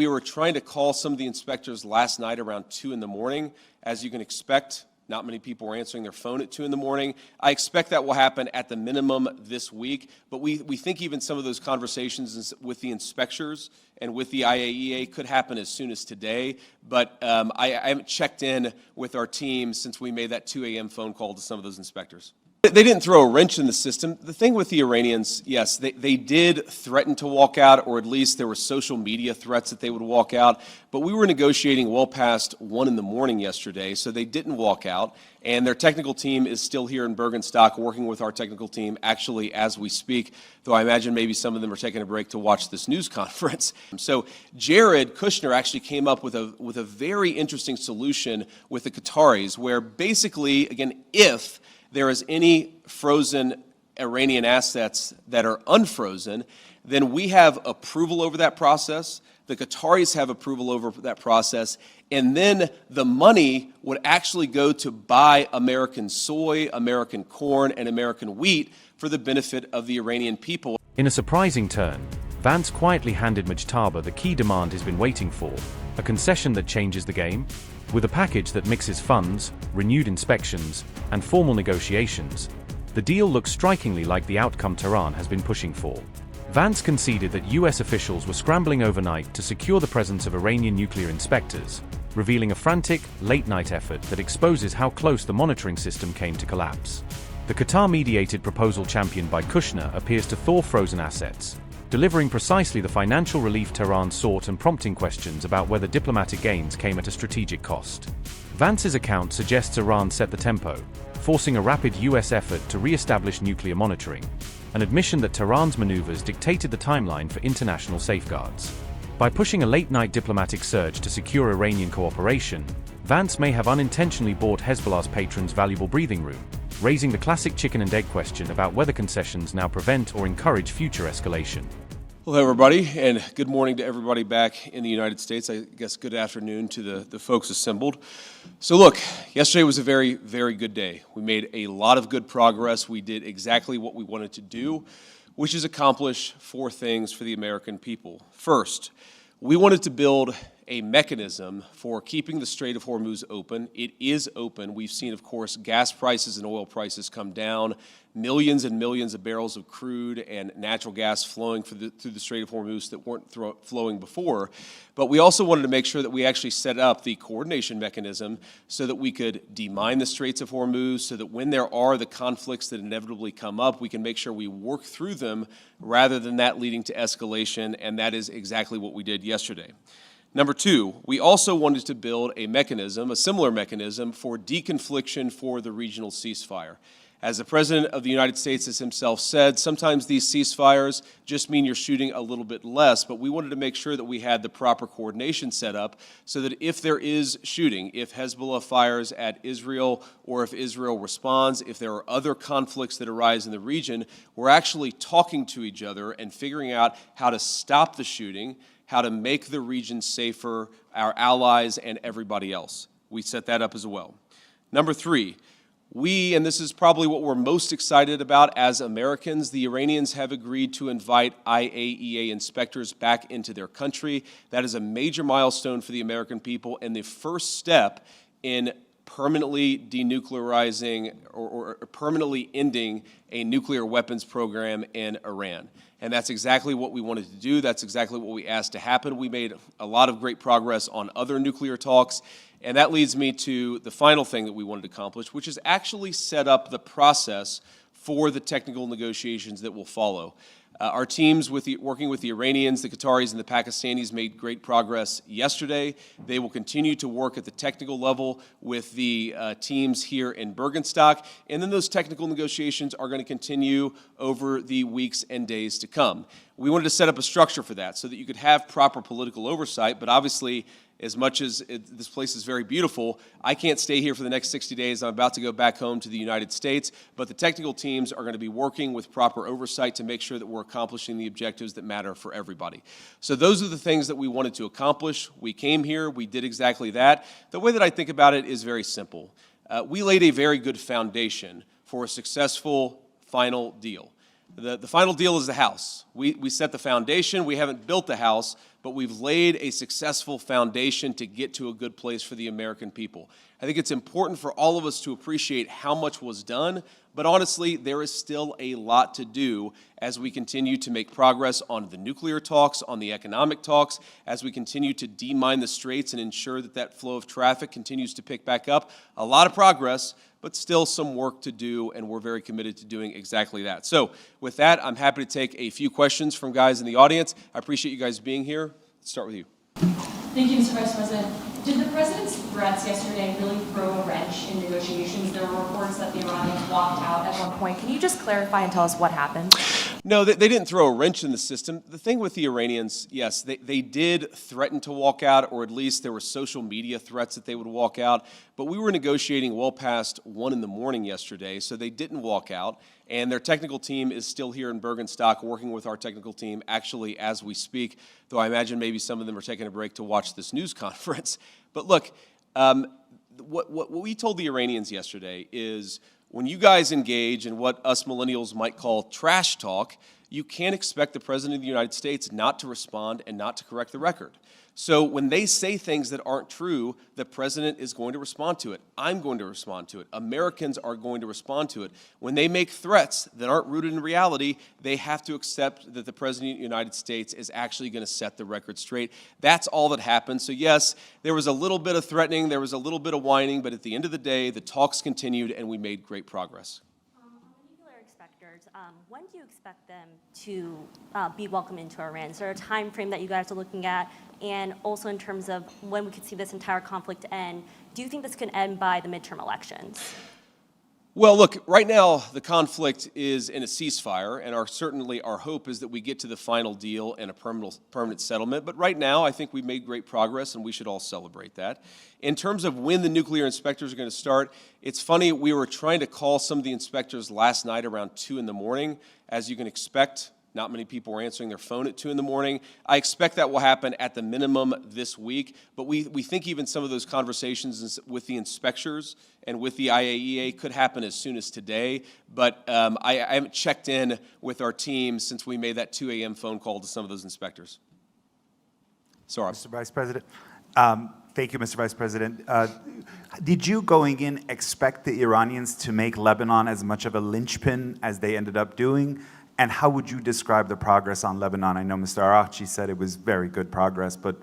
we were trying to call some of the inspectors last night around 2 in the morning. As you can expect, not many people were answering their phone at 2 in the morning. I expect that will happen at the minimum this week, but we think even some of those conversations with the inspectors and with the IAEA could happen as soon as today, but I haven't checked in with our team since we made that 2 a.m. phone call to some of those inspectors. They didn't throw a wrench in the system. The thing with the Iranians, yes, they did threaten to walk out, or at least there were social media threats that they would walk out, but we were negotiating well past 1 in the morning yesterday, so they didn't walk out, and their technical team is still here in Bergenstock working with our technical team actually as we speak, though I imagine maybe some of them are taking a break to watch this news conference. So Jared Kushner actually came up with a very interesting solution with the Qataris, where basically, again, if there is any frozen Iranian assets that are unfrozen, then we have approval over that process. The Qataris have approval over that process. And then the money would actually go to buy American soy, American corn, and American wheat for the benefit of the Iranian people. In a surprising turn, Vance quietly handed Mujtaba the key demand he's been waiting for, a concession that changes the game. With a package that mixes funds, renewed inspections, and formal negotiations, the deal looks strikingly like the outcome Tehran has been pushing for. Vance conceded that U.S. officials were scrambling overnight to secure the presence of Iranian nuclear inspectors, revealing a frantic, late-night effort that exposes how close the monitoring system came to collapse. The Qatar-mediated proposal championed by Kushner appears to thaw frozen assets, delivering precisely the financial relief Tehran sought and prompting questions about whether diplomatic gains came at a strategic cost. Vance's account suggests Iran set the tempo, forcing a rapid U.S. effort to re-establish nuclear monitoring, an admission that Tehran's maneuvers dictated the timeline for international safeguards. By pushing a late-night diplomatic surge to secure Iranian cooperation, Vance may have unintentionally bought Hezbollah's patrons valuable breathing room, raising the classic chicken and egg question about whether concessions now prevent or encourage future escalation. Hello, everybody, and good morning to everybody back in the United States. I guess good afternoon to the folks assembled. So look, yesterday was a very, very good day. We made a lot of good progress. We did exactly what we wanted to do, which is accomplish 4 things for the American people. First, we wanted to build a mechanism for keeping the Strait of Hormuz open. It is open. We've seen, of course, gas prices and oil prices come down, millions and millions of barrels of crude and natural gas flowing through the Strait of Hormuz that weren't flowing before. But we also wanted to make sure that we actually set up the coordination mechanism so that we could demine the Straits of Hormuz, so that when there are the conflicts that inevitably come up, we can make sure we work through them rather than that leading to escalation, and that is exactly what we did yesterday. Number 2, we also wanted to build a mechanism, a similar mechanism, for deconfliction for the regional ceasefire. As the President of the United States has himself said, sometimes these ceasefires just mean you're shooting a little bit less, but we wanted to make sure that we had the proper coordination set up so that if there is shooting, if Hezbollah fires at Israel or if Israel responds, if there are other conflicts that arise in the region, we're actually talking to each other and figuring out how to stop the shooting, how to make the region safer, our allies and everybody else. We set that up as well. Number 3, and this is probably what we're most excited about as Americans, the Iranians have agreed to invite IAEA inspectors back into their country. That is a major milestone for the American people and the first step in permanently denuclearizing or permanently ending a nuclear weapons program in Iran. And that's exactly what we wanted to do. That's exactly what we asked to happen. We made a lot of great progress on other nuclear talks. And that leads me to the final thing that we wanted to accomplish, which is actually set up the process for the technical negotiations that will follow. Our teams working with the Iranians, the Qataris, and the Pakistanis made great progress yesterday. They will continue to work at the technical level with the teams here in Bergenstock, and then those technical negotiations are going to continue over the weeks and days to come. We wanted to set up a structure for that so that you could have proper political oversight, but obviously, as much as this place is very beautiful, I can't stay here for the next 60 days. I'm about to go back home to the United States, but the technical teams are going to be working with proper oversight to make sure that we're accomplishing the objectives that matter for everybody. So those are the things that we wanted to accomplish. We came here, we did exactly that. The way that I think about it is very simple. We laid a very good foundation for a successful final deal. The final deal is the house. We set the foundation. We haven't built the house, but we've laid a successful foundation to get to a good place for the American people. I think it's important for all of us to appreciate how much was done, but honestly, there is still a lot to do as we continue to make progress on the nuclear talks, on the economic talks, as we continue to demine the straits and ensure that that flow of traffic continues to pick back up. A lot of progress, but still some work to do, and we're very committed to doing exactly that. So with that, I'm happy to take a few questions from guys in the audience. I appreciate you guys being here. Let's start with you. Thank you, Mr. Vice President. Did the President's threats yesterday really throw a wrench in negotiations? There were reports that the Iranians walked out at one point. Can you just clarify and tell us what happened? No, they didn't throw a wrench in the system. The thing with the Iranians, yes, they did threaten to walk out, or at least there were social media threats that they would walk out. But we were negotiating well past 1 in the morning yesterday, so they didn't walk out. And their technical team is still here in Bergenstock working with our technical team actually as we speak, though I imagine maybe some of them are taking a break to watch this news conference. But look, what we told the Iranians yesterday is when you guys engage in what us millennials might call trash talk, you can't expect the President of the United States not to respond and not to correct the record. So when they say things that aren't true, the President is going to respond to it. I'm going to respond to it. Americans are going to respond to it. When they make threats that aren't rooted in reality, they have to accept that the President of the United States is actually going to set the record straight. That's all that happened. So yes, there was a little bit of threatening, there was a little bit of whining, but at the end of the day, the talks continued and we made great progress. When do you expect them to be welcomed into Iran? Is there a time frame that you guys are looking at? And also in terms of when we could see this entire conflict end, do you think this can end by the midterm elections? Well, look, right now the conflict is in a ceasefire, and certainly our hope is that we get to the final deal and a permanent settlement. But right now, I think we've made great progress, and we should all celebrate that. In terms of when the nuclear inspectors are going to start, it's funny, we were trying to call some of the inspectors last night around 2 in the morning. As you can expect, not many people were answering their phone at 2 in the morning. I expect that will happen at the minimum this week, but we think even some of those conversations with the inspectors and with the IAEA could happen as soon as today, but I haven't checked in with our team since we made that 2 a.m. phone call to some of those inspectors. Sorry. Mr. Vice President. Thank you, Mr. Vice President. Did you, going in, expect the Iranians to make Lebanon as much of a linchpin as they ended up doing? And how would you describe the progress on Lebanon? I know Mr. Araghchi said it was very good progress, but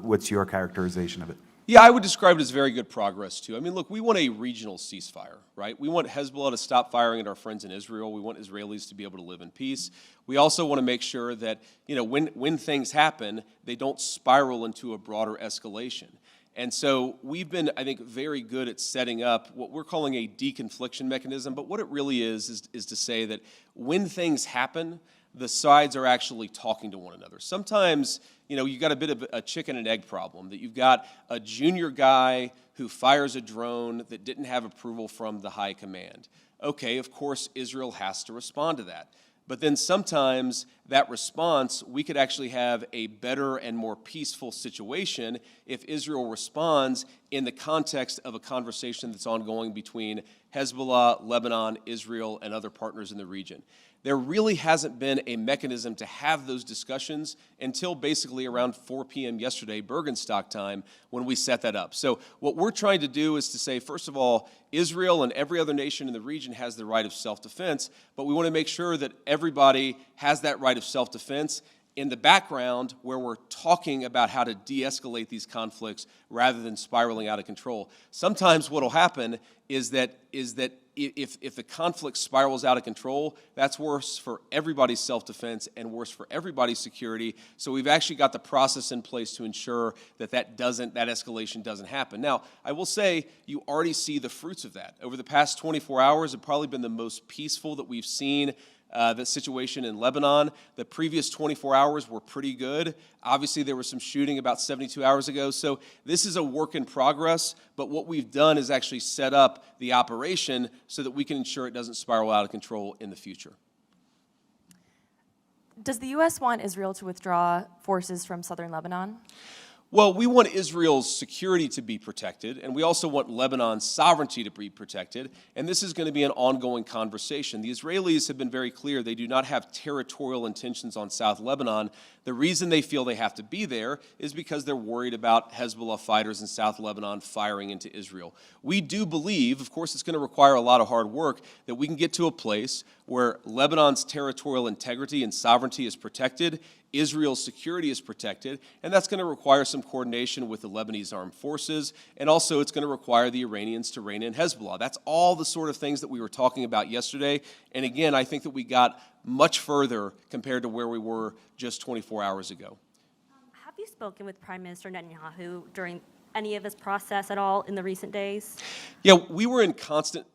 what's your characterization of it? Yeah, I would describe it as very good progress, too. I mean, look, we want a regional ceasefire, right? We want Hezbollah to stop firing at our friends in Israel. We want Israelis to be able to live in peace. We also want to make sure that, you know, when things happen, they don't spiral into a broader escalation. And so we've been, I think, very good at setting up what we're calling a deconfliction mechanism. But what it really is to say that when things happen, the sides are actually talking to one another. Sometimes, you know, you've got a bit of a chicken and egg problem, that you've got a junior guy who fires a drone that didn't have approval from the high command. Okay, of course, Israel has to respond to that. But then sometimes that response, we could actually have a better and more peaceful situation if Israel responds in the context of a conversation that's ongoing between Hezbollah, Lebanon, Israel, and other partners in the region. There really hasn't been a mechanism to have those discussions until basically around 4 p.m. yesterday, Bergenstock time, when we set that up. So what we're trying to do is to say, first of all, Israel and every other nation in the region has the right of self-defense, but we want to make sure that everybody has that right of self-defense in the background where we're talking about how to de-escalate these conflicts rather than spiraling out of control. Sometimes what will happen is that if the conflict spirals out of control, that's worse for everybody's self-defense and worse for everybody's security. So we've actually got the process in place to ensure that that escalation doesn't happen. Now, I will say you already see the fruits of that. Over the past 24 hours have probably been the most peaceful that we've seen the situation in Lebanon. The previous 24 hours were pretty good. Obviously, there was some shooting about 72 hours ago. So this is a work in progress, but what we've done is actually set up the operation so that we can ensure it doesn't spiral out of control in the future. Does the U.S. want Israel to withdraw forces from southern Lebanon? Well, we want Israel's security to be protected, and we also want Lebanon's sovereignty to be protected, and this is going to be an ongoing conversation. The Israelis have been very clear they do not have territorial intentions on South Lebanon. The reason they feel they have to be there is because they're worried about Hezbollah fighters in South Lebanon firing into Israel. We do believe, of course it's going to require a lot of hard work, that we can get to a place where Lebanon's territorial integrity and sovereignty is protected, Israel's security is protected, and that's going to require some coordination with the Lebanese armed forces, and also it's going to require the Iranians to rein in Hezbollah. That's all the sort of things that we were talking about yesterday, and again, I think that we got much further compared to where we were just 24 hours ago. Have you spoken with Prime Minister Netanyahu during any of this process at all in the recent days? Yeah, we were in constant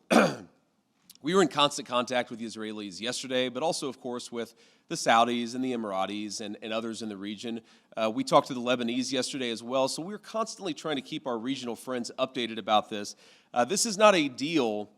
contact with the Israelis yesterday, but also, of course, with the Saudis and the Emiratis and others in the region. We talked to the Lebanese yesterday as well, so we're constantly trying to keep our regional friends updated about this. This is not a deal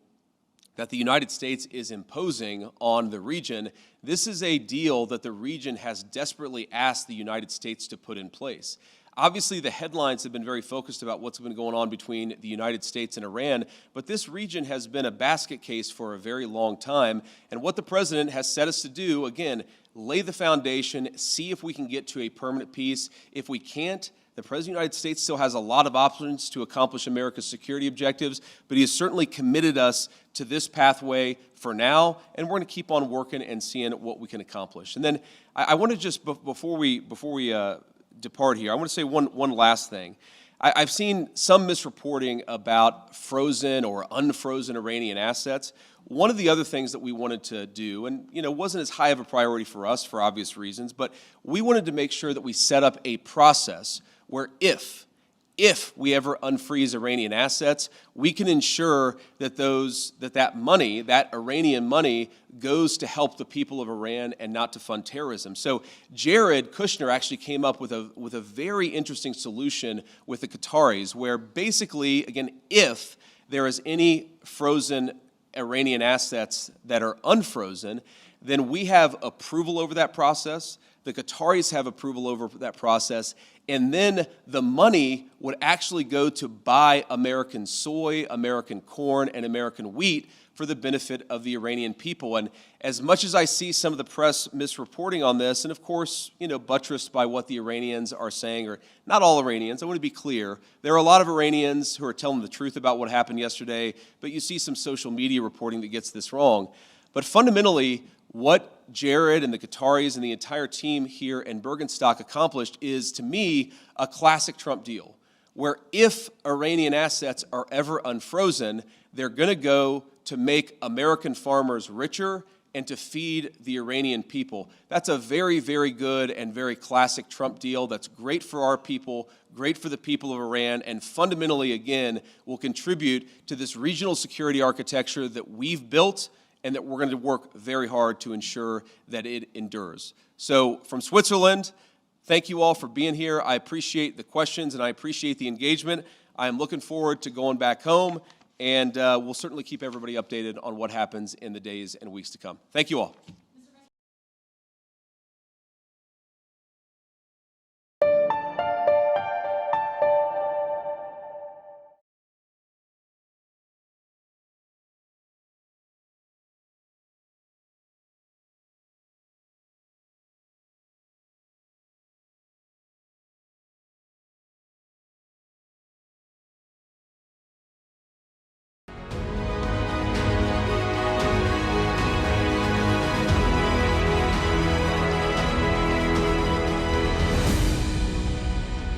that the United States is imposing on the region. This is a deal that the region has desperately asked the United States to put in place. Obviously, the headlines have been very focused about what's been going on between the United States and Iran, but this region has been a basket case for a very long time, and what the president has set us to do, again, lay the foundation, see if we can get to a permanent peace. If we can't, the President of the United States still has a lot of options to accomplish America's security objectives, but he has certainly committed us to this pathway for now, and we're going to keep on working and seeing what we can accomplish. And then I want to just, before we depart here, I want to say one last thing. I've seen some misreporting about frozen or unfrozen Iranian assets. One of the other things that we wanted to do, and wasn't as high of a priority for us for obvious reasons, but we wanted to make sure that we set up a process where if we ever unfreeze Iranian assets, we can ensure that that money, that Iranian money, goes to help the people of Iran and not to fund terrorism. So Jared Kushner actually came up with a very interesting solution with the Qataris, where basically, again, if there is any frozen Iranian assets that are unfrozen, then we have approval over that process. The Qataris have approval over that process, and then the money would actually go to buy American soy, American corn, and American wheat for the benefit of the Iranian people. And as much as I see some of the press misreporting on this, and of course, buttressed by what the Iranians are saying, or not all Iranians, I want to be clear, there are a lot of Iranians who are telling the truth about what happened yesterday, but you see some social media reporting that gets this wrong. But fundamentally, what Jared and the Qataris and the entire team here in Bergenstock accomplished is, to me, a classic Trump deal, where if Iranian assets are ever unfrozen, they're going to go to make American farmers richer and to feed the Iranian people. That's a very, very good and very classic Trump deal that's great for our people, great for the people of Iran, and fundamentally, again, will contribute to this regional security architecture that we've built and that we're going to work very hard to ensure that it endures. So from Switzerland, thank you all for being here. I appreciate the questions and I appreciate the engagement. I am looking forward to going back home, and we'll certainly keep everybody updated on what happens in the days and weeks to come. Thank you all.